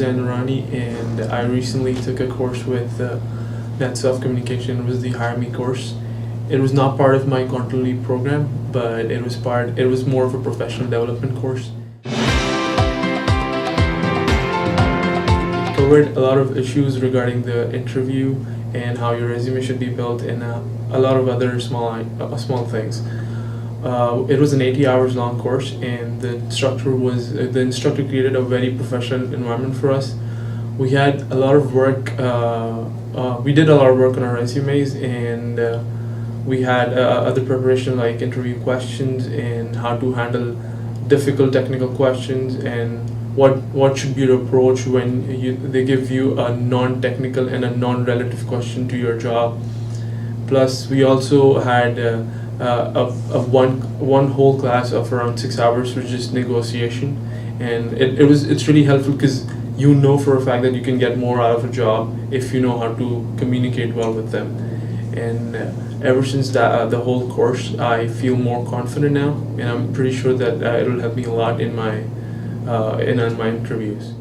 Zain Noorani, and I recently took a course with Net Self Communication. It was the Hire Me course. It was not part of my quarterly program, but it was more of a professional development course. It covered a lot of issues regarding the interview and how your resume should be built, and a lot of other small things. It was an 80 hours long course, and the instructor created a very professional environment for us. We had a lot of work. We did a lot of work on our resumes, and we had other preparation like interview questions and how to handle difficult technical questions, and what should be your approach when they give you a non-technical and a non-relative question to your job. Plus, we also had one whole class of around 6 hours for just negotiation, and it's really helpful because you know for a fact that you can get more out of a job if you know how to communicate well with them. And ever since the whole course, I feel more confident now, and I'm pretty sure that it'll help me a lot in my interviews.